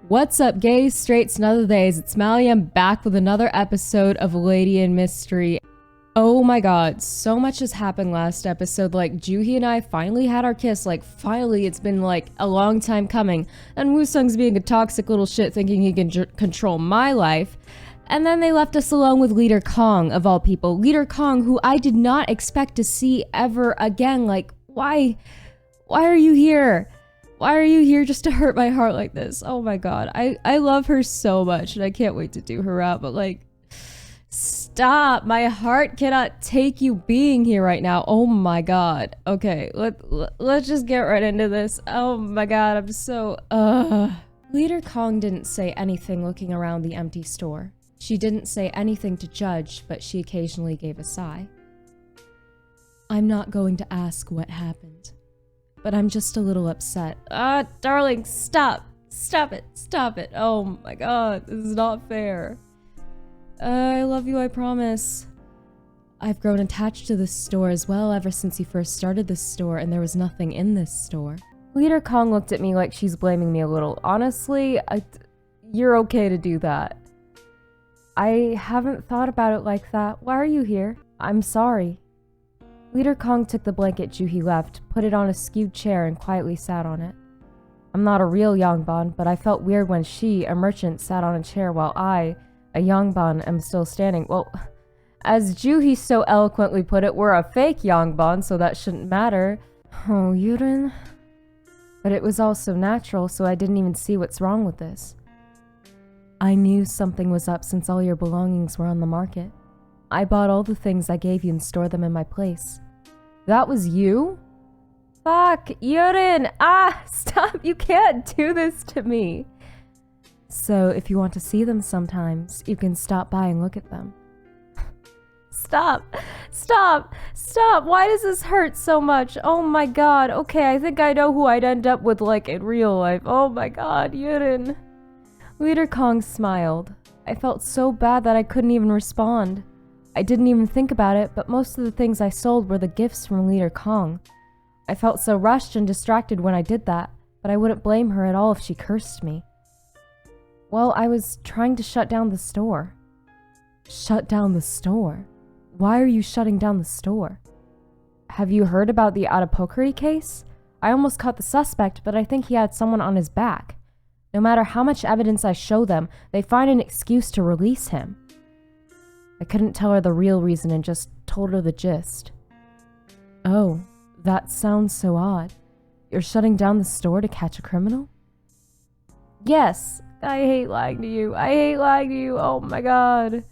What's up, gays, straights, and other days? It's Mally. I'm back with another episode of Lady in Mystery. Oh my god, so much has happened last episode. Like, Juhi and I finally had our kiss. Like, finally, it's been like a long time coming. And Woosung's being a toxic little shit, thinking he can control my life. And then they left us alone with Leader Kong, of all people. Leader Kong, who I did not expect to see ever again. Like, why are you here? Why are you here just to hurt my heart like this? Oh my god. I love her so much and I can't wait to do her out, but like, stop. My heart cannot take you being here right now. Oh my god. Okay, let's just get right into this. Oh my god, I'm so, Leader Kong didn't say anything looking around the empty store. She didn't say anything to judge, but she occasionally gave a sigh. I'm not going to ask what happened, but I'm just a little upset. Darling, stop. Stop it. Stop it. Oh my god, this is not fair. I love you, I promise. I've grown attached to this store as well ever since you first started this store and there was nothing in this store. Leader Kong looked at me like she's blaming me a little. Honestly, you're okay to do that. I haven't thought about it like that. Why are you here? I'm sorry. Leader Kong took the blanket Juhi left, put it on a skewed chair, and quietly sat on it. I'm not a real Yongbon, but I felt weird when she, a merchant, sat on a chair while I, a Yongbon, am still standing. Well, as Juhi so eloquently put it, we're a fake Yongbon, so that shouldn't matter. Oh, Yurin. But it was all so natural, so I didn't even see what's wrong with this. I knew something was up since all your belongings were on the market. I bought all the things I gave you and stored them in my place. That was you? Fuck, Yurin! Stop! You can't do this to me! So, if you want to see them sometimes, you can stop by and look at them. Stop! Stop! Stop! Why does this hurt so much? Oh my god, okay, I think I know who I'd end up with, like, in real life. Oh my god, Yurin. Leader Kong smiled. I felt so bad that I couldn't even respond. I didn't even think about it, but most of the things I sold were the gifts from Leader Kong. I felt so rushed and distracted when I did that, but I wouldn't blame her at all if she cursed me. Well, I was trying to shut down the store. Shut down the store? Why are you shutting down the store? Have you heard about the otome case? I almost caught the suspect, but I think he had someone on his back. No matter how much evidence I show them, they find an excuse to release him. I couldn't tell her the real reason and just told her the gist. Oh, that sounds so odd. You're shutting down the store to catch a criminal? Yes, I hate lying to you. I hate lying to you. Oh my god.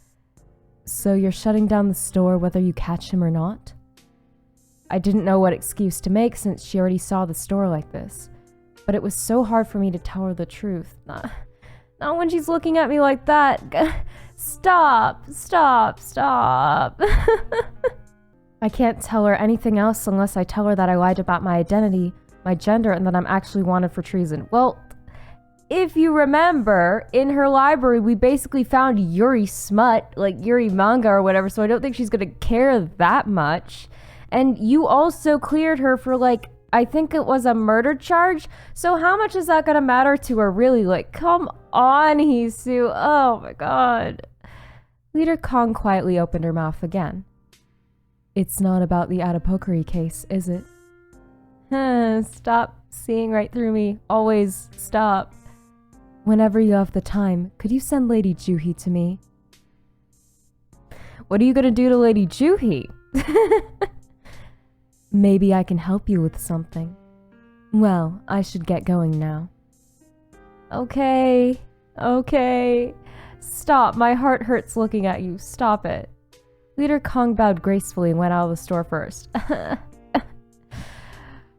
So you're shutting down the store whether you catch him or not? I didn't know what excuse to make since she already saw the store like this. But it was so hard for me to tell her the truth. Not when she's looking at me like that. Stop. Stop. Stop. I can't tell her anything else unless I tell her that I lied about my identity, my gender, and that I'm actually wanted for treason. Well, if you remember, in her library, we basically found Yuri smut, like Yuri manga or whatever, so I don't think she's gonna care that much. And you also cleared her for, like, I think it was a murder charge, so how much is that gonna matter to her, really? Like, come on, Hisu. Oh my god. Leader Kong quietly opened her mouth again. It's not about the otome case, is it? Stop seeing right through me. Always stop. Whenever you have the time, could you send Lady Juhi to me? What are you gonna do to Lady Juhi? Maybe I can help you with something. Well, I should get going now. Okay. Stop, my heart hurts looking at you. Stop it. Leader Kong bowed gracefully and went out of the store first.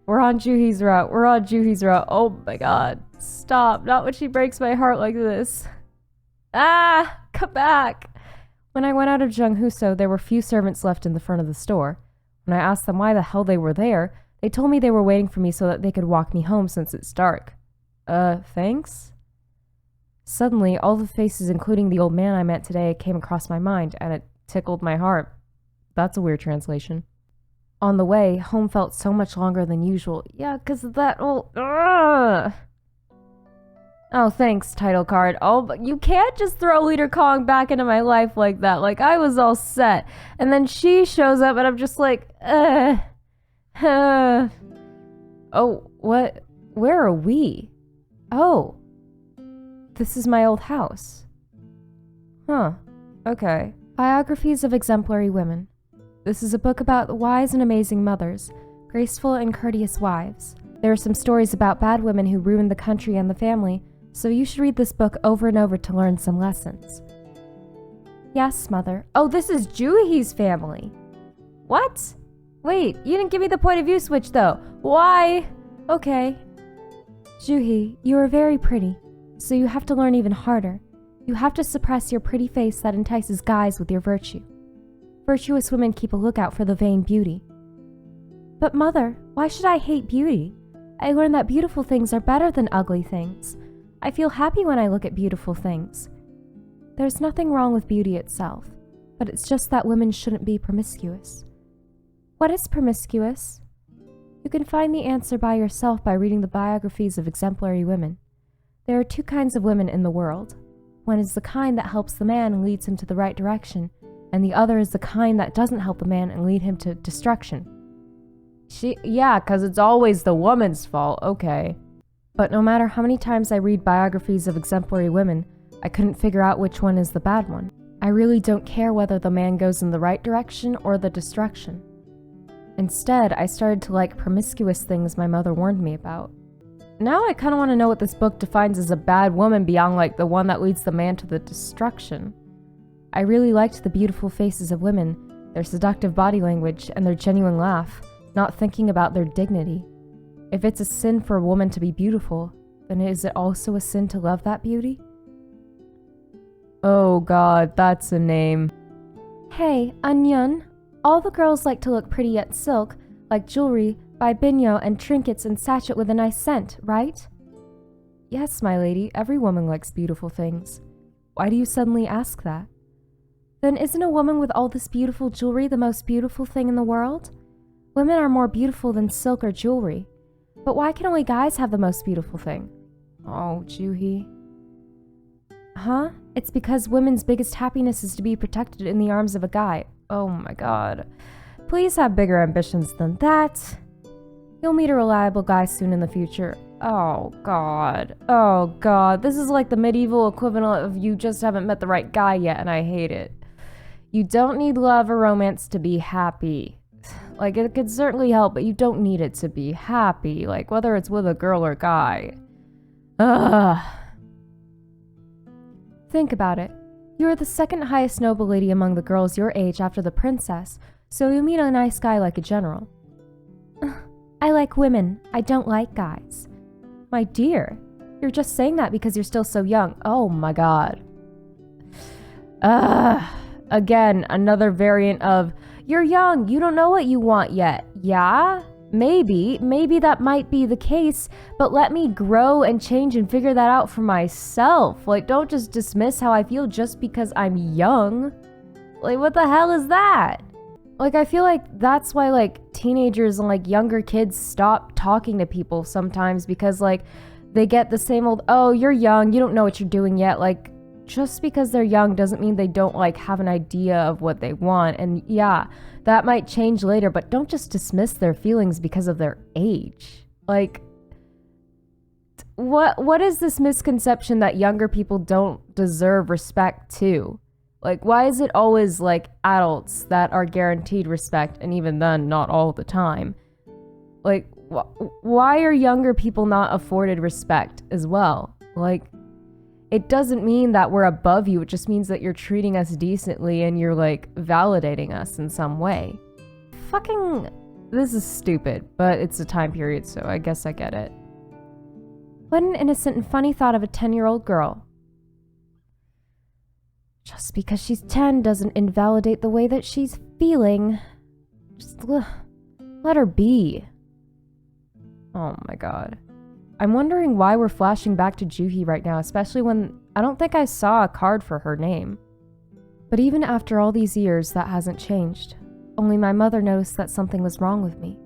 We're on Juhi's route. Oh my god. Stop, not when she breaks my heart like this. Come back. When I went out of Junghuso, there were few servants left in the front of the store. When I asked them why the hell they were there, they told me they were waiting for me so that they could walk me home since it's dark. Thanks? Suddenly, all the faces, including the old man I met today, came across my mind, and it tickled my heart. That's a weird translation. On the way, home felt so much longer than usual. Yeah, 'cause of that old... Oh, thanks, title card. Oh, but you can't just throw Leader Kong back into my life like that. Like, I was all set. And then she shows up and I'm just like, Oh, what? Where are we? Oh, this is my old house. Huh. Okay. Biographies of Exemplary Women. This is a book about wise and amazing mothers, graceful and courteous wives. There are some stories about bad women who ruined the country and the family, so you should read this book over and over to learn some lessons. Yes, mother. Oh, this is Juhi's family. What? Wait, you didn't give me the point of view switch though. Why? Okay. Juhi, you are very pretty, so you have to learn even harder. You have to suppress your pretty face that entices guys with your virtue. Virtuous women keep a lookout for the vain beauty. But mother, why should I hate beauty? I learned that beautiful things are better than ugly things. I feel happy when I look at beautiful things. There's nothing wrong with beauty itself, but it's just that women shouldn't be promiscuous. What is promiscuous? You can find the answer by yourself by reading the biographies of exemplary women. There are two kinds of women in the world. One is the kind that helps the man and leads him to the right direction, and the other is the kind that doesn't help the man and lead him to destruction. Yeah, 'cause it's always the woman's fault, okay. But no matter how many times I read biographies of exemplary women, I couldn't figure out which one is the bad one. I really don't care whether the man goes in the right direction or the destruction. Instead, I started to like promiscuous things my mother warned me about. Now I kind of want to know what this book defines as a bad woman beyond like the one that leads the man to the destruction. I really liked the beautiful faces of women, their seductive body language, and their genuine laugh, not thinking about their dignity. If it's a sin for a woman to be beautiful, then is it also a sin to love that beauty? Oh god, that's a name. Hey, Onion. All the girls like to look pretty at silk, like jewelry, buy binyo and trinkets and sachet with a nice scent, right? Yes, my lady, every woman likes beautiful things. Why do you suddenly ask that? Then isn't a woman with all this beautiful jewelry the most beautiful thing in the world? Women are more beautiful than silk or jewelry. But why can only guys have the most beautiful thing? Oh, Juhi. Huh? It's because women's biggest happiness is to be protected in the arms of a guy. Oh my god. Please have bigger ambitions than that. You'll meet a reliable guy soon in the future. Oh god. Oh god. This is like the medieval equivalent of you just haven't met the right guy yet and I hate it. You don't need love or romance to be happy. Like, it could certainly help, but you don't need it to be happy. Like, whether it's with a girl or guy. Ugh. Think about it. You are the second highest noble lady among the girls your age after the princess, so you'll meet a nice guy like a general. I like women. I don't like guys. My dear, you're just saying that because you're still so young. Oh my god. Again, another variant of, you're young, you don't know what you want yet. Yeah? Maybe that might be the case, but let me grow and change and figure that out for myself. Like, don't just dismiss how I feel just because I'm young. Like, what the hell is that? Like, I feel like that's why, like, teenagers and, like, younger kids stop talking to people sometimes because, like, they get the same old, oh, you're young, you don't know what you're doing yet. Like, just because they're young doesn't mean they don't, like, have an idea of what they want. And yeah, that might change later, but don't just dismiss their feelings because of their age. Like, what is this misconception that younger people don't deserve respect too? Like, why is it always, like, adults that are guaranteed respect, and even then, not all the time? Like, why are younger people not afforded respect as well? Like, it doesn't mean that we're above you, it just means that you're treating us decently and you're, like, validating us in some way. Fucking, this is stupid, but it's a time period, so I guess I get it. What an innocent and funny thought of a 10-year-old girl. Just because she's 10 doesn't invalidate the way that she's feeling. Just let her be. Oh my god. I'm wondering why we're flashing back to Juhi right now, especially when I don't think I saw a card for her name. But even after all these years, that hasn't changed. Only my mother noticed that something was wrong with me.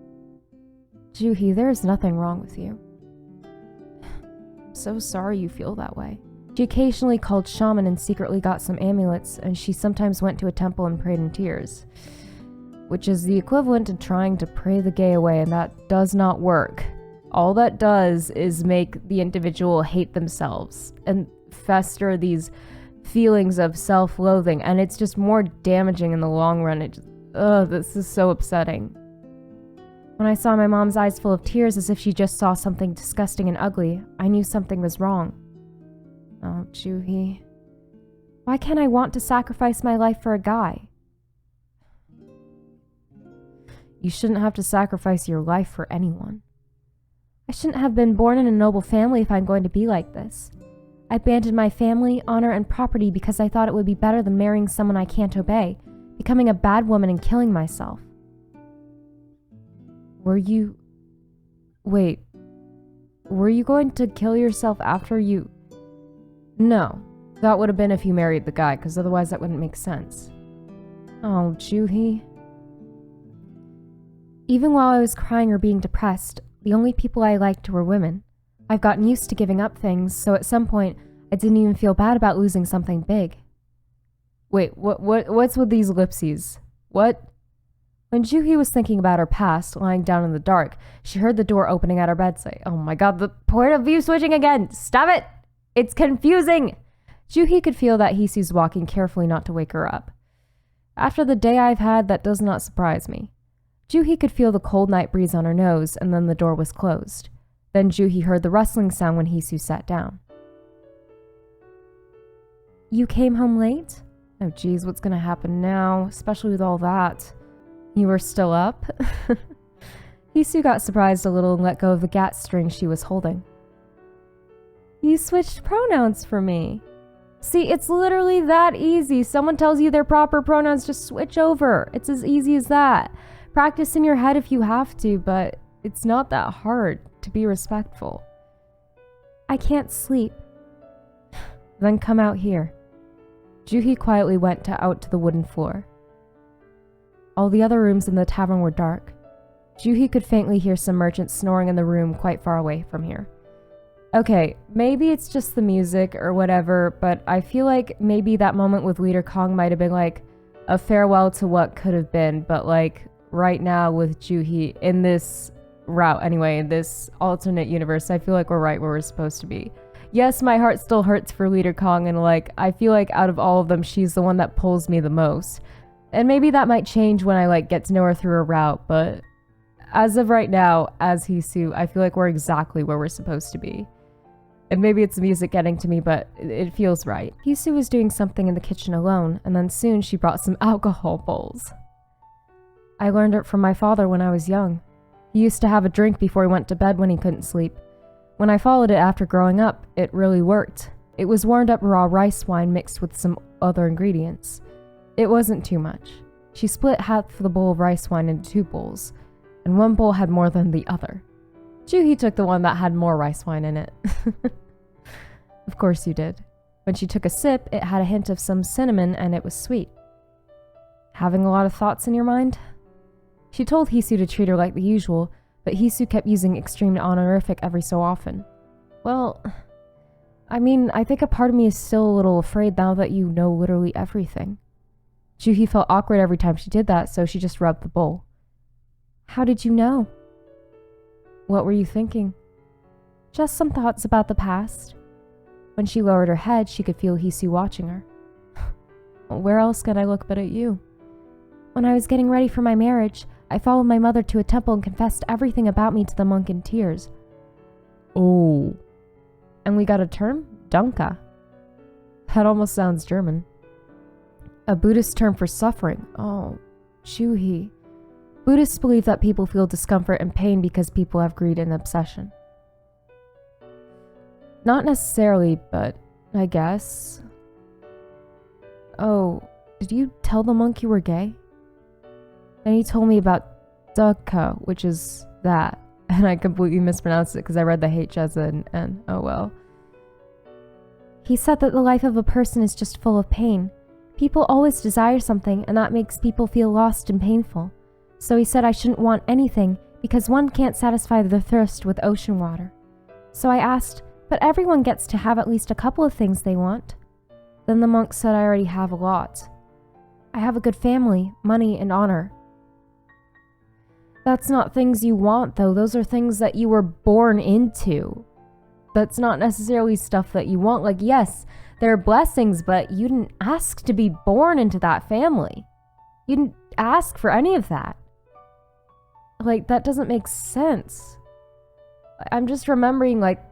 Juhi, there is nothing wrong with you. I'm so sorry you feel that way. She occasionally called shaman and secretly got some amulets, and she sometimes went to a temple and prayed in tears. Which is the equivalent to trying to pray the gay away, and that does not work. All that does is make the individual hate themselves and fester these feelings of self-loathing, and it's just more damaging in the long run. This is so upsetting. When I saw my mom's eyes full of tears as if she just saw something disgusting and ugly, I knew something was wrong. Oh, Juhi. Why can't I want to sacrifice my life for a guy? You shouldn't have to sacrifice your life for anyone. I shouldn't have been born in a noble family if I'm going to be like this. I abandoned my family, honor, and property because I thought it would be better than marrying someone I can't obey, becoming a bad woman and killing myself. Were you going to kill yourself after you... No, that would have been if you married the guy, because otherwise that wouldn't make sense. Oh, Juhi. Even while I was crying or being depressed, the only people I liked were women. I've gotten used to giving up things, so at some point, I didn't even feel bad about losing something big. Wait, what's with these ellipses? What? When Juhi was thinking about her past, lying down in the dark, she heard the door opening at her bedside. Oh my god, the point of view switching again! Stop it! It's confusing! Juhi could feel that Hisu's walking carefully not to wake her up. After the day I've had, that does not surprise me. Juhi could feel the cold night breeze on her nose, and then the door was closed. Then Juhi heard the rustling sound when Hisu sat down. You came home late? Oh geez, what's gonna happen now, especially with all that? You were still up? Hisu got surprised a little and let go of the gat string she was holding. You switched pronouns for me. See, it's literally that easy. Someone tells you their proper pronouns, just switch over. It's as easy as that. Practice in your head if you have to, but it's not that hard to be respectful. I can't sleep. Then come out here. Juhi quietly went out to the wooden floor. All the other rooms in the tavern were dark. Juhi could faintly hear some merchants snoring in the room quite far away from here. Okay, maybe it's just the music or whatever, but I feel like maybe that moment with Leader Kong might have been like a farewell to what could have been, but like right now with Juhi in this route anyway, in this alternate universe, I feel like we're right where we're supposed to be. Yes, my heart still hurts for Leader Kong, and like I feel like out of all of them, she's the one that pulls me the most. And maybe that might change when I like get to know her through a route, but as of right now, as Hisu, I feel like we're exactly where we're supposed to be. And maybe it's the music getting to me, but it feels right. Hisu was doing something in the kitchen alone, and then soon she brought some alcohol bowls. I learned it from my father when I was young. He used to have a drink before he went to bed when he couldn't sleep. When I followed it after growing up, it really worked. It was warmed up raw rice wine mixed with some other ingredients. It wasn't too much. She split half of the bowl of rice wine into 2 bowls, and one bowl had more than the other. Juhi took the one that had more rice wine in it. Of course you did. When she took a sip, it had a hint of some cinnamon and it was sweet. Having a lot of thoughts in your mind? She told Hisu to treat her like the usual, but Hisu kept using extreme honorific every so often. Well, I mean, I think a part of me is still a little afraid now that you know literally everything. Juhi felt awkward every time she did that, so she just rubbed the bowl. How did you know? What were you thinking? Just some thoughts about the past. When she lowered her head, she could feel Hisu watching her. Where else could I look but at you? When I was getting ready for my marriage, I followed my mother to a temple and confessed everything about me to the monk in tears. Oh. And we got a term? Danka. That almost sounds German. A Buddhist term for suffering. Oh, Juhi. Buddhists believe that people feel discomfort and pain because people have greed and obsession. Not necessarily, but I guess. Oh, did you tell the monk you were gay? Then he told me about Dukka, which is that, and I completely mispronounced it because I read the H as an N. Oh well. He said that the life of a person is just full of pain. People always desire something, and that makes people feel lost and painful. So he said I shouldn't want anything because one can't satisfy the thirst with ocean water. So I asked, But everyone gets to have at least a couple of things they want. Then the monk said I already have a lot. I have a good family, money, and honor. That's not things you want, though. Those are things that you were born into. That's not necessarily stuff that you want. Like, yes, they're blessings, but you didn't ask to be born into that family. You didn't ask for any of that. Like, that doesn't make sense. I'm just remembering, like,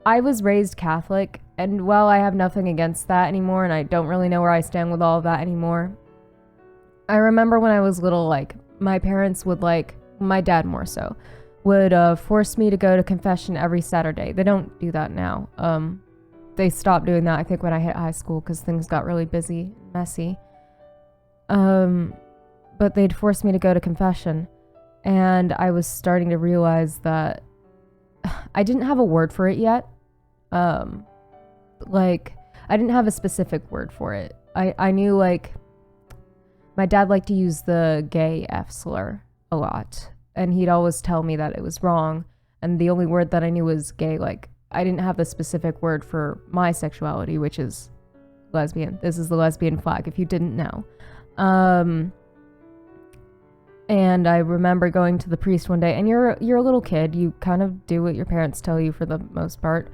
I was raised Catholic, and while I have nothing against that anymore, and I don't really know where I stand with all of that anymore, I remember when I was little, like, my parents would, like, my dad more so, would force me to go to confession every Saturday. They don't do that now. They stopped doing that, I think, when I hit high school, because things got really busy, messy. But they'd force me to go to confession, and I was starting to realize that I didn't have a word for it yet. Like, I didn't have a specific word for it. I knew, like, my dad liked to use the gay F slur a lot, and he'd always tell me that it was wrong, and the only word that I knew was gay. Like, I didn't have the specific word for my sexuality, which is lesbian. This is the lesbian flag, if you didn't know. And I remember going to the priest one day, and you're a little kid, you kind of do what your parents tell you for the most part.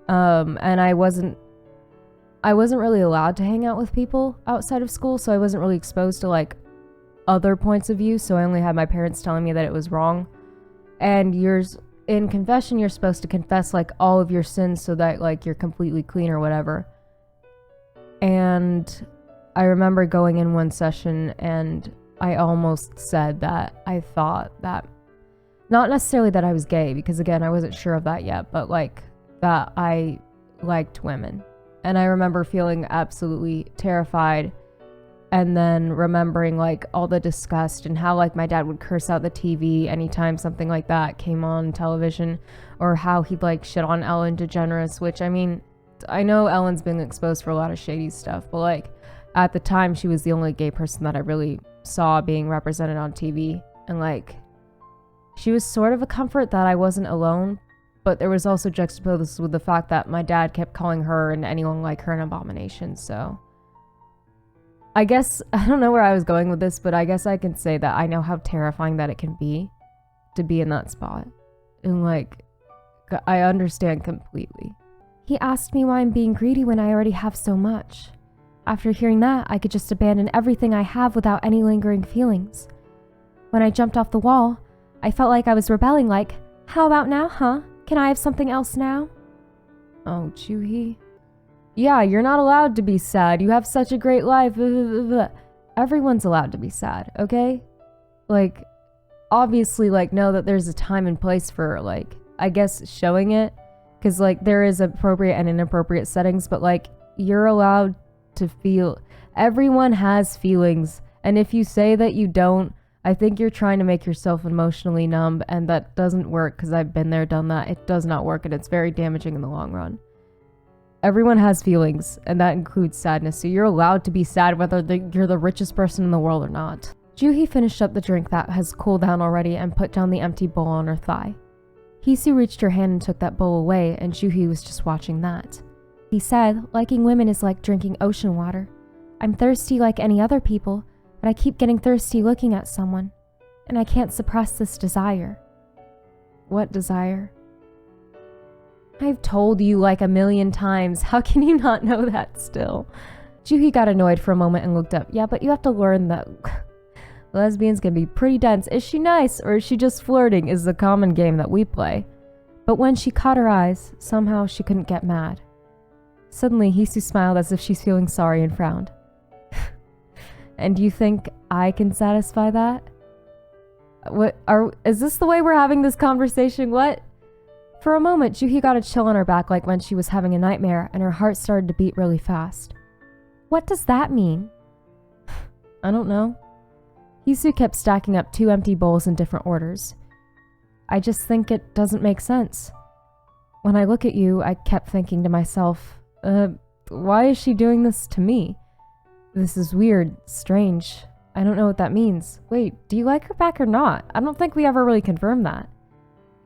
And I wasn't really allowed to hang out with people outside of school, so I wasn't really exposed to, like, other points of view, so I only had my parents telling me that it was wrong. And in confession, you're supposed to confess, like, all of your sins so that, like, you're completely clean or whatever. And I remember going in one session, and I almost said that I thought that, not necessarily that I was gay, because again, I wasn't sure of that yet, but, like, that I liked women. And I remember feeling absolutely terrified, and then remembering, like, all the disgust and how, like, my dad would curse out the TV anytime something like that came on television, or how he'd, like, shit on Ellen DeGeneres, which, I mean, I know Ellen's been exposed for a lot of shady stuff, but, like, at the time, she was the only gay person that I really saw being represented on TV, and, like, she was sort of a comfort that I wasn't alone, but there was also juxtaposed with the fact that my dad kept calling her and anyone like her an abomination. So I guess, I don't know where I was going with this, but I guess I can say that I know how terrifying that it can be to be in that spot, and, like, I understand completely. He asked me why I'm being greedy when I already have so much. After hearing that, I could just abandon everything I have without any lingering feelings. When I jumped off the wall, I felt like I was rebelling, like, how about now, huh? Can I have something else now? Oh, Joohee. Yeah, you're not allowed to be sad. You have such a great life. Everyone's allowed to be sad, okay? Like, obviously, like, know that there's a time and place for, like, I guess showing it. Because, like, there is appropriate and inappropriate settings, but, like, you're allowed to feel. Everyone has feelings, and if you say that you don't, I think you're trying to make yourself emotionally numb, and that doesn't work, because I've been there, done that. It does not work, and it's very damaging in the long run. Everyone has feelings, and that includes sadness, so you're allowed to be sad whether you're the richest person in the world or not. Joohee finished up the drink that has cooled down already and put down the empty bowl on her thigh. Hisu reached her hand and took that bowl away, and Joohee was just watching that. He said, liking women is like drinking ocean water. I'm thirsty like any other people, but I keep getting thirsty looking at someone, and I can't suppress this desire. What desire? I've told you like 1,000,000 times. How can you not know that still? Joohee got annoyed for a moment and looked up. Yeah, but you have to learn that lesbians can be pretty dense. Is she nice or is she just flirting is the common game that we play. But when she caught her eyes, somehow she couldn't get mad. Suddenly, Hisu smiled as if she's feeling sorry and frowned. And you think I can satisfy that? Is this the way we're having this conversation? What? For a moment, Joohee got a chill on her back like when she was having a nightmare, and her heart started to beat really fast. What does that mean? I don't know. Hisu kept stacking up 2 empty bowls in different orders. I just think it doesn't make sense. When I look at you, I kept thinking to myself, why is she doing this to me? This is weird, strange. I don't know what that means. Wait, do you like her back or not? I don't think we ever really confirmed that.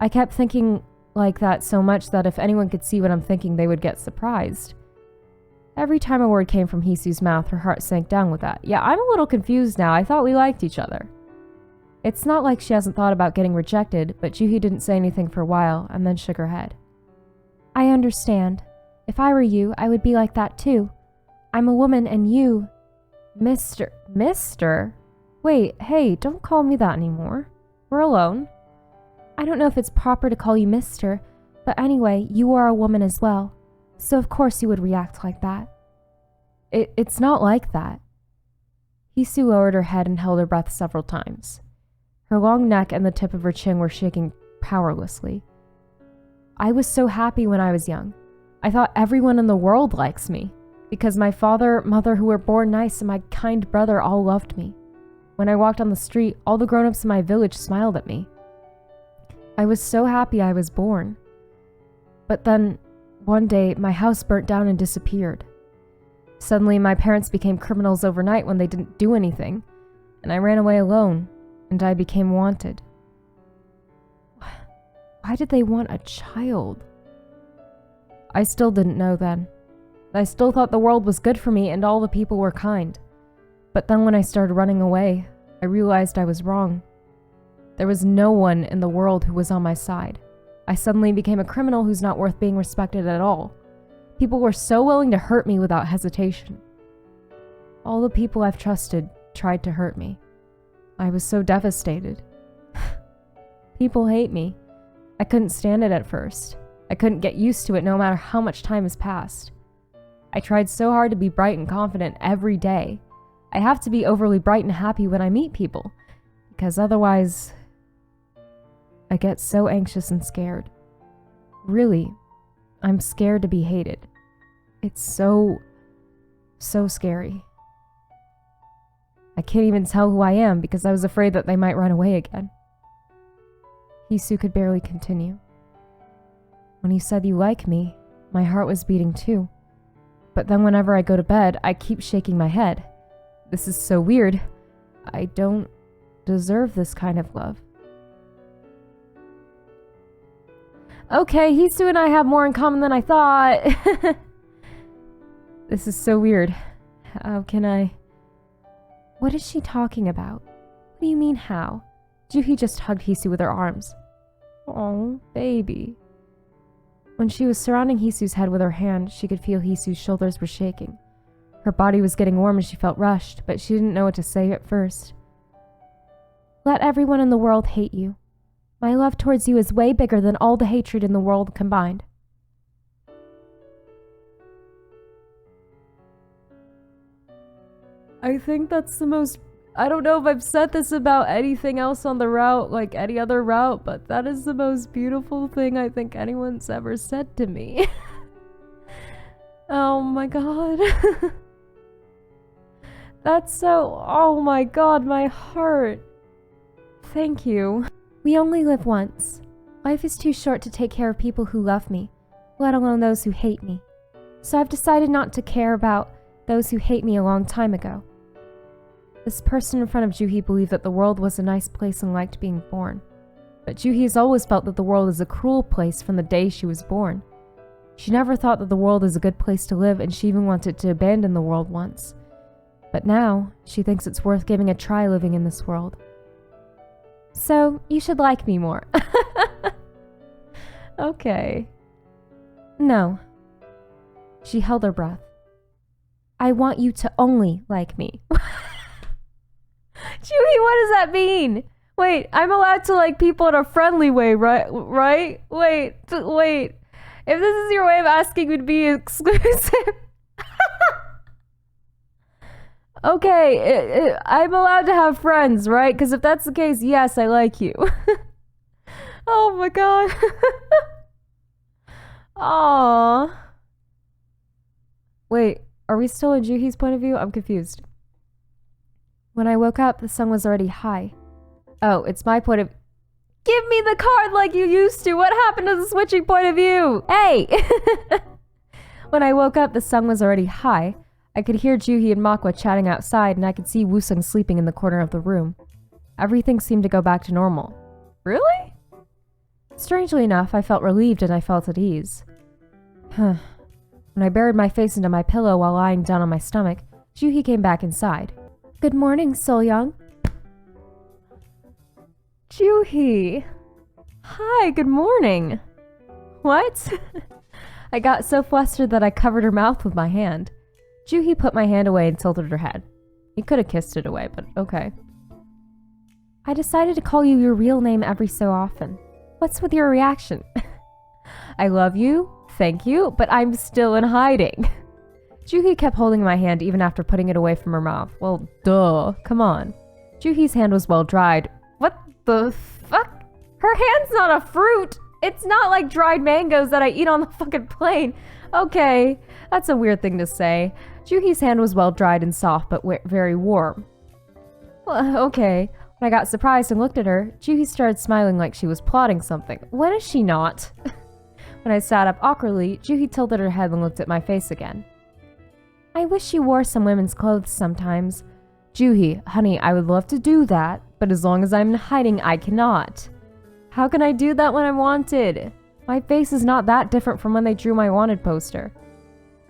I kept thinking, like that so much that if anyone could see what I'm thinking, they would get surprised. Every time a word came from Hisu's mouth, her heart sank down with that. Yeah, I'm a little confused now. I thought we liked each other. It's not like she hasn't thought about getting rejected, but Juhi didn't say anything for a while and then shook her head. I understand. If I were you, I would be like that too. I'm a woman and you... Mister? Wait, hey, don't call me that anymore. We're alone. I don't know if it's proper to call you Mister, but anyway, you are a woman as well. So of course you would react like that. It's not like that. Hisu lowered her head and held her breath several times. Her long neck and the tip of her chin were shaking powerlessly. I was so happy when I was young. I thought everyone in the world likes me, because my father, mother who were born nice and my kind brother all loved me. When I walked on the street, all the grown-ups in my village smiled at me. I was so happy I was born. But then, one day, my house burnt down and disappeared. Suddenly, my parents became criminals overnight when they didn't do anything, and I ran away alone, and I became wanted. Why did they want a child? I still didn't know then. I still thought the world was good for me and all the people were kind. But then when I started running away, I realized I was wrong. There was no one in the world who was on my side. I suddenly became a criminal who's not worth being respected at all. People were so willing to hurt me without hesitation. All the people I've trusted tried to hurt me. I was so devastated. People hate me. I couldn't stand it at first. I couldn't get used to it no matter how much time has passed. I tried so hard to be bright and confident every day. I have to be overly bright and happy when I meet people, because otherwise, I get so anxious and scared. Really, I'm scared to be hated. It's so scary. I can't even tell who I am because I was afraid that they might run away again. Hisu could barely continue. When you said you like me, my heart was beating too. But then whenever I go to bed, I keep shaking my head. This is so weird. I don't deserve this kind of love. Okay, Hisu and I have more in common than I thought. This is so weird. How can I... What is she talking about? What do you mean, how? Juhi just hugged Hisu with her arms. Oh, baby. When she was surrounding Hisu's head with her hand, she could feel Hisu's shoulders were shaking. Her body was getting warm and she felt rushed, but she didn't know what to say at first. Let everyone in the world hate you. My love towards you is way bigger than all the hatred in the world combined. I think that's the most... I don't know if I've said this about anything else on the route, like any other route, but that is the most beautiful thing I think anyone's ever said to me. Oh my god. That's so... Oh my god, my heart. Thank you. We only live once. Life is too short to take care of people who love me, let alone those who hate me. So I've decided not to care about those who hate me a long time ago. This person in front of Juhi believed that the world was a nice place and liked being born. But Juhi has always felt that the world is a cruel place from the day she was born. She never thought that the world is a good place to live, and she even wanted to abandon the world once. But now, she thinks it's worth giving a try living in this world. So, you should like me more. Okay. No. She held her breath. I want you to only like me. Juhi, what does that mean? Wait, I'm allowed to like people in a friendly way, right? Right? Wait. If this is your way of asking me to be exclusive... Okay, I'm allowed to have friends, right? Because if that's the case, yes, I like you. Oh my god. Aww. Wait, are we still in Juhi's point of view? I'm confused. When I woke up, the sun was already high. Oh, it's my point of... Give me the card like you used to! What happened to the switching point of view? Hey! When I woke up, the sun was already high. I could hear Juhi and Makwa chatting outside, and I could see Woo-sung sleeping in the corner of the room. Everything seemed to go back to normal. Really? Strangely enough, I felt relieved and I felt at ease. When I buried my face into my pillow while lying down on my stomach, Juhi came back inside. Good morning, Soyoung. Juhi. Hi, good morning. What? I got so flustered that I covered her mouth with my hand. Juhi put my hand away and tilted her head. You could have kissed it away, but okay. I decided to call you your real name every so often. What's with your reaction? I love you, thank you, but I'm still in hiding. Juhi kept holding my hand even after putting it away from her mouth. Well, duh, come on. Juhi's hand was well dried. What the fuck? Her hand's not a fruit! It's not like dried mangoes that I eat on the fucking plane. Okay, that's a weird thing to say. Juhi's hand was well dried and soft, but very warm. Well, okay. When I got surprised and looked at her, Juhi started smiling like she was plotting something. When is she not? When I sat up awkwardly, Juhi tilted her head and looked at my face again. I wish you wore some women's clothes sometimes. Juhi, honey, I would love to do that, but as long as I'm in hiding, I cannot. How can I do that when I'm wanted? My face is not that different from when they drew my wanted poster.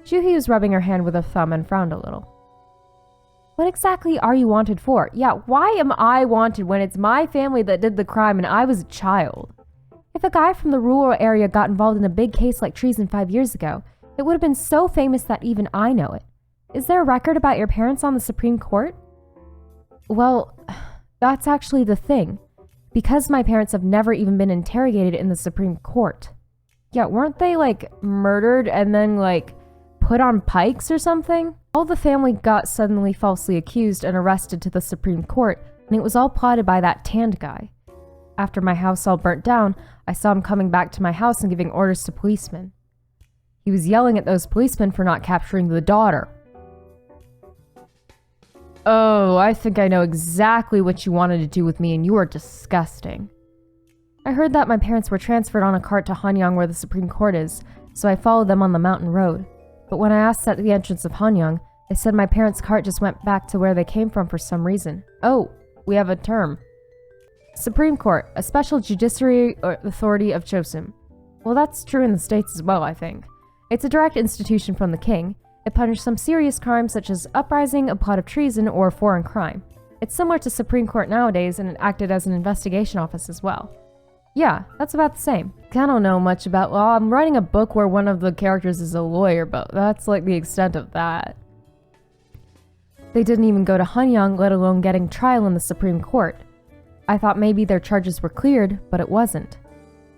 Juhi was rubbing her hand with her thumb and frowned a little. What exactly are you wanted for? Yeah, why am I wanted when it's my family that did the crime and I was a child? If a guy from the rural area got involved in a big case like treason 5 years ago, it would have been so famous that even I know it. Is there a record about your parents on the Supreme Court? Well, that's actually the thing. Because my parents have never even been interrogated in the Supreme Court. Yeah, weren't they, murdered and then, put on pikes or something? All the family got suddenly falsely accused and arrested to the Supreme Court, and it was all plotted by that tanned guy. After my house all burnt down, I saw him coming back to my house and giving orders to policemen. He was yelling at those policemen for not capturing the daughter. Oh, I think I know exactly what you wanted to do with me, and you are disgusting. I heard that my parents were transferred on a cart to Hanyang where the Supreme Court is, so I followed them on the mountain road. But when I asked at the entrance of Hanyang, they said my parents' cart just went back to where they came from for some reason. Oh, we have a term. Supreme Court, a special judiciary authority of Chosun. Well, that's true in the States as well, I think. It's a direct institution from the king. It punished some serious crimes such as uprising, a plot of treason, or foreign crime. It's similar to Supreme Court nowadays, and it acted as an investigation office as well. Yeah, that's about the same. I don't know much about law. I'm writing a book where one of the characters is a lawyer, but that's the extent of that. They didn't even go to Hanyang, let alone getting trial in the Supreme Court. I thought maybe their charges were cleared, but it wasn't.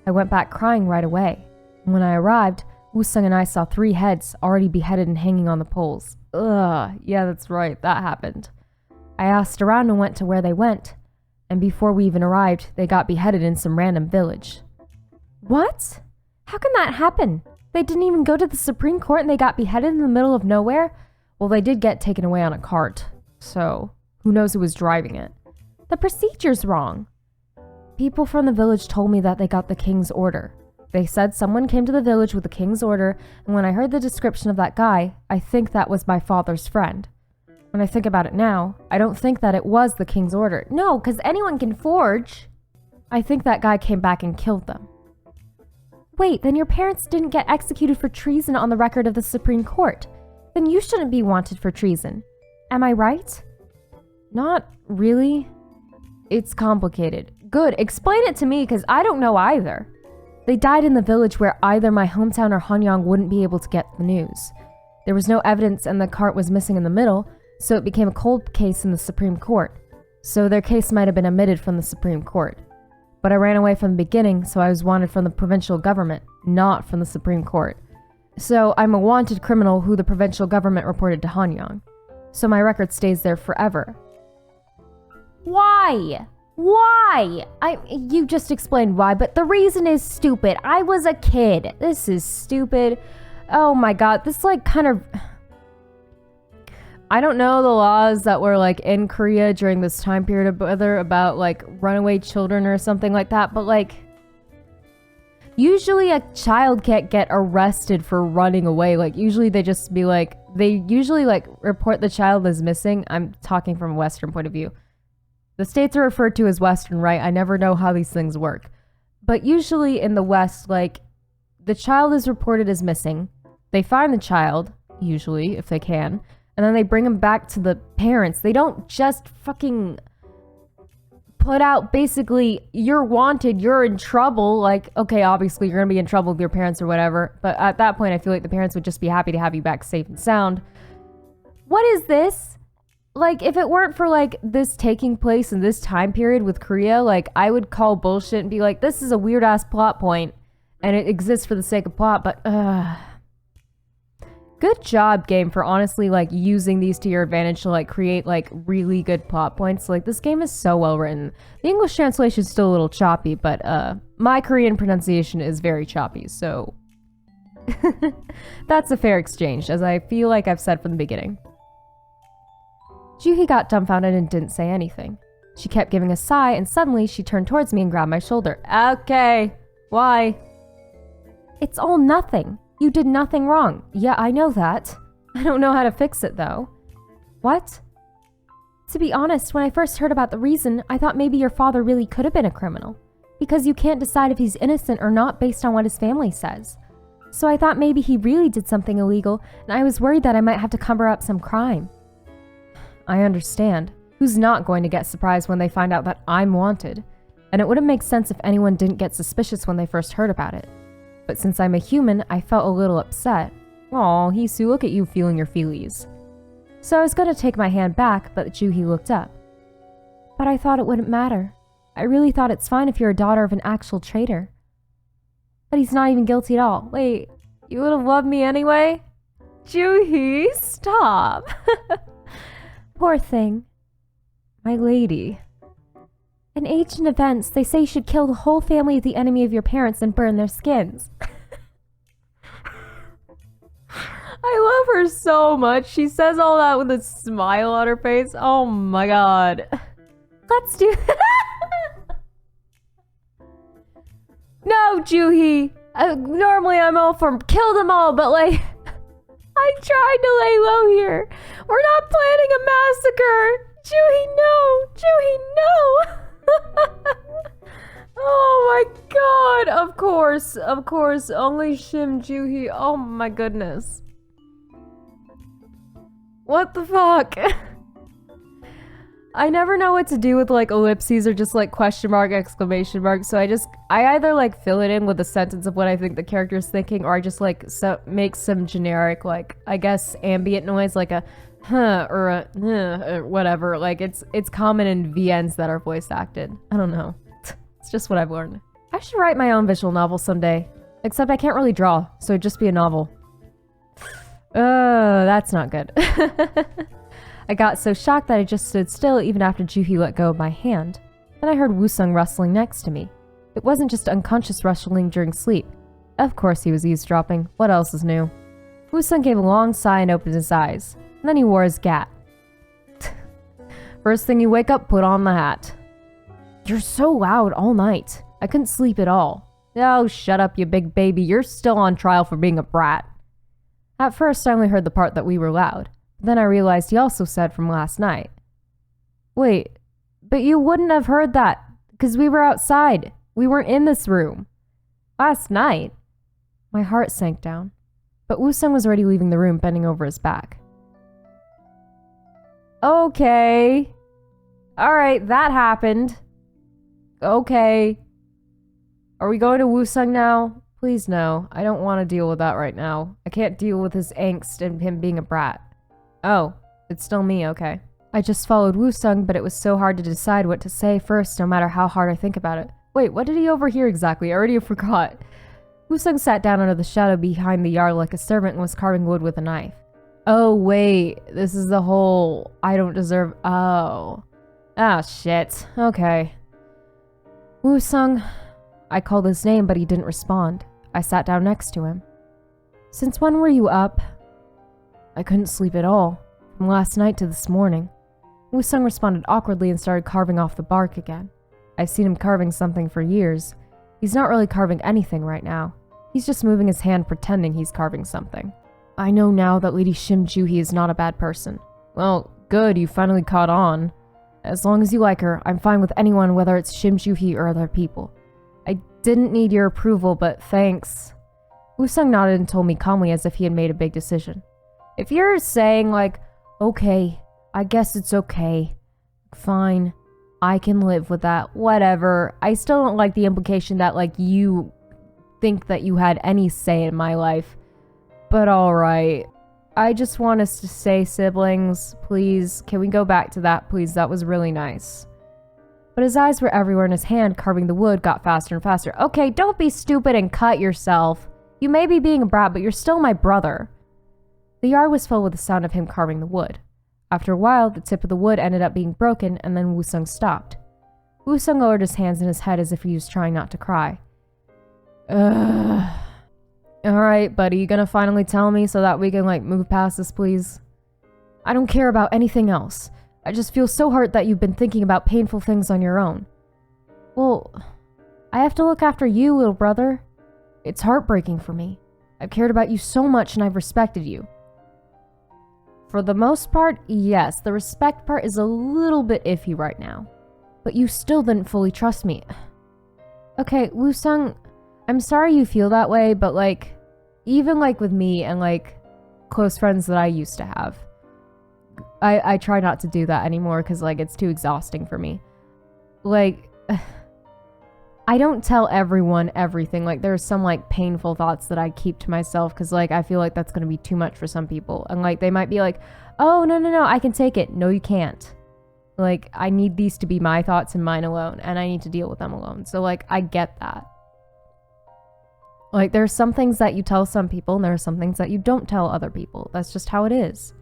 I went back crying right away. When I arrived, Woo-sung and I saw 3 heads already beheaded and hanging on the poles. Ugh, yeah, that's right, that happened. I asked around and went to where they went, and before we even arrived, they got beheaded in some random village. What? How can that happen? They didn't even go to the Supreme Court and they got beheaded in the middle of nowhere? Well, they did get taken away on a cart, so who knows who was driving it. The procedure's wrong. People from the village told me that they got the king's order. They said someone came to the village with the king's order, and when I heard the description of that guy, I think that was my father's friend. When I think about it now, I don't think that it was the king's order. No, because anyone can forge. I think that guy came back and killed them. Wait, then your parents didn't get executed for treason on the record of the Supreme Court. Then you shouldn't be wanted for treason. Am I right? Not really. It's complicated. Good, explain it to me, because I don't know either. They died in the village where either my hometown or Hanyang wouldn't be able to get the news. There was no evidence and the cart was missing in the middle, so it became a cold case in the Supreme Court. So their case might have been omitted from the Supreme Court. But I ran away from the beginning, so I was wanted from the provincial government, not from the Supreme Court. So I'm a wanted criminal who the provincial government reported to Hanyang. So my record stays there forever. Why? Why? You just explained why, but the reason is stupid. I was a kid. This is stupid. Oh my god, this kind of... I don't know the laws that were in Korea during this time period, whether about runaway children or something like that, but usually a child can't get arrested for running away. Usually they just be they usually report the child as missing. I'm talking from a Western point of view. The states are referred to as Western, right? I never know how these things work. But usually in the West, like, the child is reported as missing. They find the child, usually, if they can, and then they bring him back to the parents. They don't just fucking put out basically, you're wanted, you're in trouble. Like, okay, obviously you're gonna be in trouble with your parents or whatever, but at that point I feel like the parents would just be happy to have you back safe and sound. What is this? Like, if it weren't for like this taking place in this time period with Korea, like, I would call bullshit and be like, this is a weird ass plot point and it exists for the sake of plot, but good job, game, for honestly like using these to your advantage to like create like really good plot points. Like, this game is so well written. The English translation is still a little choppy, but my Korean pronunciation is very choppy, so that's a fair exchange, as I feel like I've said from the beginning. Juhi got dumbfounded and didn't say anything. She kept giving a sigh, and suddenly she turned towards me and grabbed my shoulder. Okay, why? It's all nothing. You did nothing wrong. Yeah, I know that. I don't know how to fix it, though. What? To be honest, when I first heard about the reason, I thought maybe your father really could have been a criminal. Because you can't decide if he's innocent or not based on what his family says. So I thought maybe he really did something illegal, and I was worried that I might have to cover up some crime. I understand. Who's not going to get surprised when they find out that I'm wanted? And it wouldn't make sense if anyone didn't get suspicious when they first heard about it. But since I'm a human, I felt a little upset. Aw, Hisu, look at you feeling your feelies. So I was going to take my hand back, but Juhi looked up. But I thought it wouldn't matter. I really thought it's fine if you're a daughter of an actual traitor. But he's not even guilty at all. Wait, you would have loved me anyway? Juhi, stop. Poor thing. My lady. In ancient events, they say you should kill the whole family of the enemy of your parents and burn their skins. I love her so much. She says all that with a smile on her face. Oh my god. Let's do No, Juhi. Normally I'm all for kill them all, but like, I'm trying to lay low here. We're not planning a massacre. Juhi, no. Juhi, no. Oh my god. Of course. Only Shim Juhi. Oh my goodness. What the fuck? I never know what to do with like ellipses or just like question mark, exclamation mark. So I either like fill it in with a sentence of what I think the character is thinking, or I just like make some generic, like, I guess ambient noise, like a huh or a or whatever. Like it's common in VNs that are voice acted. I don't know. It's just what I've learned. I should write my own visual novel someday. Except I can't really draw, so it'd just be a novel. That's not good. I got so shocked that I just stood still even after Juhi let go of my hand. Then I heard Woo-sung rustling next to me. It wasn't just unconscious rustling during sleep. Of course he was eavesdropping. What else is new? Woo-sung gave a long sigh and opened his eyes. And then he wore his gat. First thing you wake up, put on the hat. You're so loud all night. I couldn't sleep at all. Oh, shut up, you big baby. You're still on trial for being a brat. At first, I only heard the part that we were loud. Then I realized he also said from last night. Wait, but you wouldn't have heard that, because we were outside. We weren't in this room. Last night? My heart sank down. But Woo-sung was already leaving the room, bending over his back. Okay. Alright, that happened. Okay. Are we going to Woo-sung now? Please no. I don't want to deal with that right now. I can't deal with his angst and him being a brat. Oh, it's still me, okay. I just followed Woo-sung, but it was so hard to decide what to say first, no matter how hard I think about it. Wait, what did he overhear exactly? I already forgot. Woo-sung sat down under the shadow behind the yard like a servant and was carving wood with a knife. Oh, wait. This is the whole I don't deserve... Oh. Ah, shit. Okay. Woo-sung. I called his name, but he didn't respond. I sat down next to him. Since when were you up? I couldn't sleep at all, from last night to this morning. Woo-sung responded awkwardly and started carving off the bark again. I've seen him carving something for years. He's not really carving anything right now. He's just moving his hand pretending he's carving something. I know now that Lady Shim Juhi is not a bad person. Well, good, you finally caught on. As long as you like her, I'm fine with anyone, whether it's Shim Juhi or other people. I Didn't need your approval, but thanks. Woo-sung nodded and told me calmly as if he had made a big decision. If you're saying like, okay, I guess it's okay. Fine. I can live with that. Whatever. I still don't like the implication that like you think that you had any say in my life. But alright. I just want us to stay siblings, please. Can we go back to that, please? That was really nice. But his eyes were everywhere and his hand carving the wood got faster and faster. Okay, don't be stupid and cut yourself. You may be being a brat, but you're still my brother. The yard was filled with the sound of him carving the wood. After a while, the tip of the wood ended up being broken and then Woo-sung stopped. Woo-sung lowered his hands in his head as if he was trying not to cry. Alright, buddy, you gonna finally tell me so that we can, like, move past this, please? I don't care about anything else. I just feel so hurt that you've been thinking about painful things on your own. Well, I have to look after you, little brother. It's heartbreaking for me. I've cared about you so much and I've respected you. For the most part, yes, the respect part is a little bit iffy right now. But you still didn't fully trust me. Okay, Woo-sung, I'm sorry you feel that way, but like, even like with me and like close friends that I used to have, I try not to do that anymore because like it's too exhausting for me. Like, I don't tell everyone everything. Like there's some like painful thoughts that I keep to myself because like I feel like that's going to be too much for some people. And like they might be like, oh, no, I can take it. No, you can't. Like I need these to be my thoughts and mine alone and I need to deal with them alone. So like I get that. Like there's some things that you tell some people and there are some things that you don't tell other people. That's just how it is.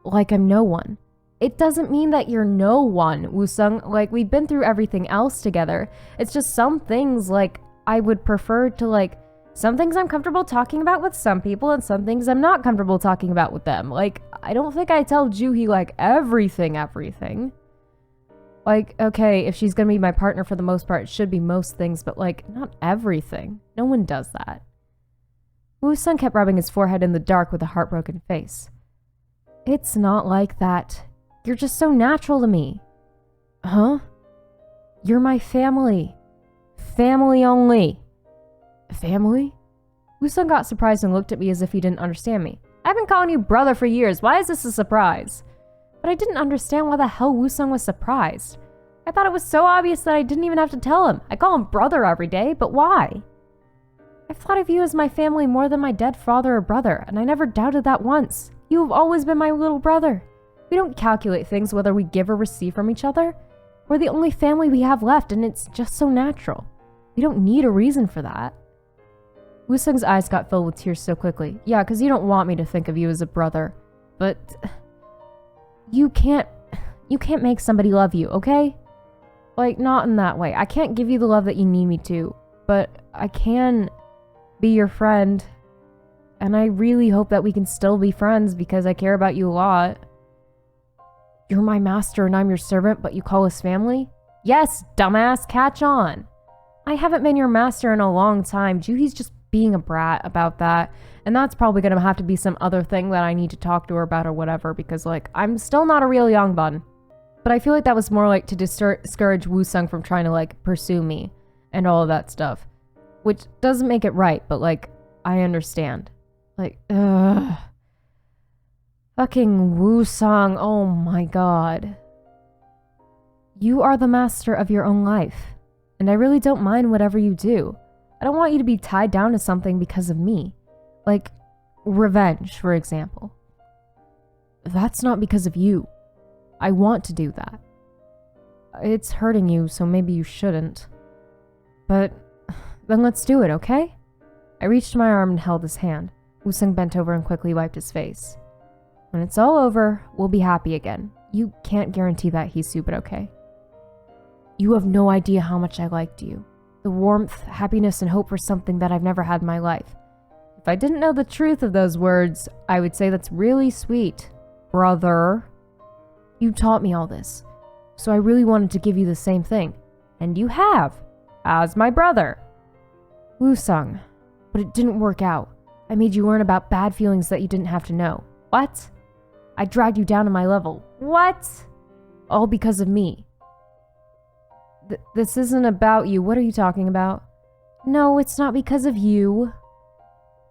Like I'm no one. It doesn't mean that you're no one, Woo-sung. Like we've been through everything else together. It's just some things like I would prefer to like, some things I'm comfortable talking about with some people and some things I'm not comfortable talking about with them. Like I don't think I tell Juhi like everything. Like, okay, if she's gonna be my partner for the most part, it should be most things, but like not everything. No one does that. Woo-sung kept rubbing his forehead in the dark with a heartbroken face. It's not like that. You're just so natural to me. Huh? You're my family. Family only. Family? Woo-sung got surprised and looked at me as if he didn't understand me. I've been calling you brother for years. Why is this a surprise? But I didn't understand why the hell Woo-sung was surprised. I thought it was so obvious that I didn't even have to tell him. I call him brother every day, but why? I've thought of you as my family more than my dead father or brother, and I never doubted that once. You have always been my little brother. We don't calculate things whether we give or receive from each other. We're the only family we have left, and it's just so natural. We don't need a reason for that. Woo-sung's eyes got filled with tears so quickly. Yeah, because you don't want me to think of you as a brother. But you can't make somebody love you, okay? Like, not in that way. I can't give you the love that you need me to, but I can be your friend. And I really hope that we can still be friends because I care about you a lot. You're my master and I'm your servant, but you call us family? Yes, dumbass, catch on. I haven't been your master in a long time. Juhi's just being a brat about that. And that's probably going to have to be some other thing that I need to talk to her about or whatever because, like, I'm still not a real young bun. But I feel like that was more like to discourage Woo-sung from trying to, like, pursue me and all of that stuff. Which doesn't make it right, but, like, I understand. Like, fucking Woo-sung, oh my god. You are the master of your own life. And I really don't mind whatever you do. I don't want you to be tied down to something because of me. Like, revenge, for example. That's not because of you. I want to do that. It's hurting you, so maybe you shouldn't. But then let's do it, okay? I reached my arm and held his hand. Woo-sung bent over and quickly wiped his face. When it's all over, we'll be happy again. You can't guarantee that, Hisu, but okay. You have no idea how much I liked you. The warmth, happiness, and hope for something that I've never had in my life. If I didn't know the truth of those words, I would say that's really sweet. Brother. You taught me all this, so I really wanted to give you the same thing. And you have, as my brother. Woo-sung, but it didn't work out. I made you learn about bad feelings that you didn't have to know. What? I dragged you down to my level. What? All because of me. This isn't about you. What are you talking about? No, it's not because of you.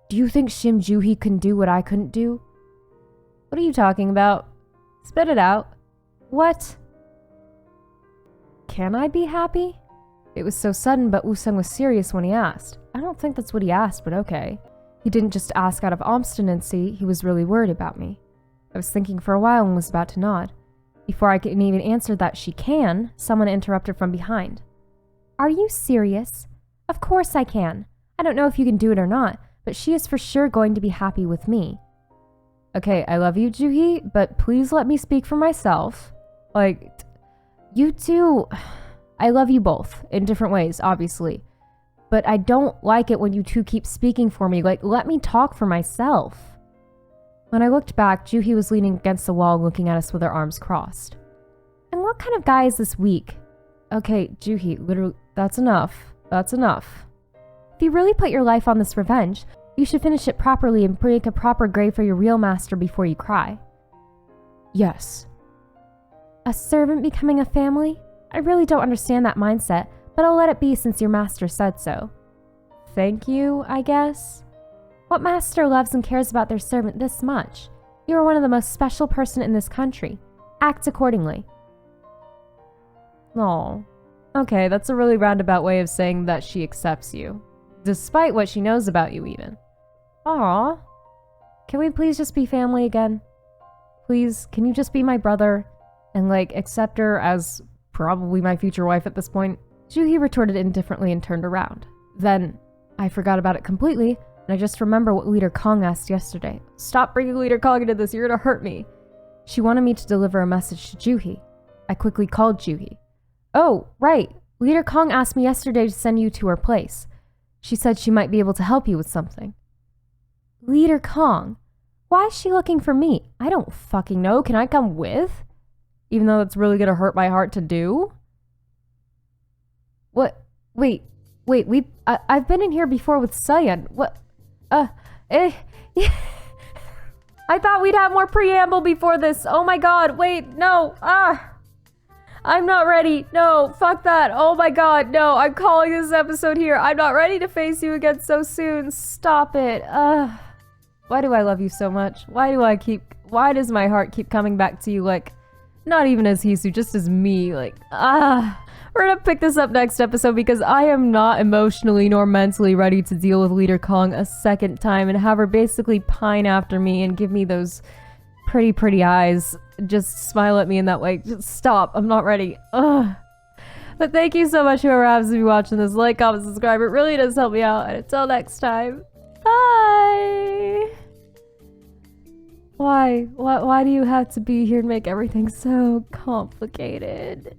Do you think Shim Juhi can do what I couldn't do? What are you talking about? Spit it out. What? Can I be happy? It was so sudden, but Woo-sung was serious when he asked. I don't think that's what he asked, but okay. He didn't just ask out of obstinacy, he was really worried about me. I was thinking for a while and was about to nod. Before I could even answer that she can, someone interrupted from behind. Are you serious? Of course I can. I don't know if you can do it or not, but she is for sure going to be happy with me. Okay, I love you, Juhi, but please let me speak for myself. Like, you two, I love you both, in different ways, obviously. But I don't like it when you two keep speaking for me. Like, let me talk for myself. When I looked back, Juhi was leaning against the wall looking at us with her arms crossed. And what kind of guy is this weak? Okay, Juhi, literally, that's enough. That's enough. If you really put your life on this revenge, you should finish it properly and make a proper grave for your real master before you cry. Yes. A servant becoming a family? I really don't understand that mindset, but I'll let it be since your master said so. Thank you, I guess? What master loves and cares about their servant this much? You are one of the most special person in this country. Act accordingly. Aw. Okay, that's a really roundabout way of saying that she accepts you. Despite what she knows about you, even. Aw. Can we please just be family again? Please, can you just be my brother? And, like, accept her as probably my future wife at this point? Juhi retorted indifferently and turned around. Then, I forgot about it completely, and I just remember what Leader Kong asked yesterday. Stop bringing Leader Kong into this, you're gonna hurt me. She wanted me to deliver a message to Juhi. I quickly called Juhi. Oh, right. Leader Kong asked me yesterday to send you to her place. She said she might be able to help you with something. Leader Kong? Why is she looking for me? I don't fucking know. Can I come with? Even though that's really gonna hurt my heart to do? What? Wait, I've been in here before with Sayan. What? I thought we'd have more preamble before this. Oh my god, wait, no, I'm not ready. No, fuck that. Oh my god, no, I'm calling this episode here. I'm not ready to face you again so soon. Stop it. Why do I love you so much? Why does my heart keep coming back to you like, not even as Hisu, just as me, like, We're gonna pick this up next episode because I am not emotionally nor mentally ready to deal with Leader Kong a second time and have her basically pine after me and give me those pretty eyes. Just smile at me in that way. Just stop. I'm not ready. Ugh. But thank you so much whoever happens to be watching this. Like, comment, subscribe. It really does help me out. And until next time, bye! Why do you have to be here and make everything so complicated?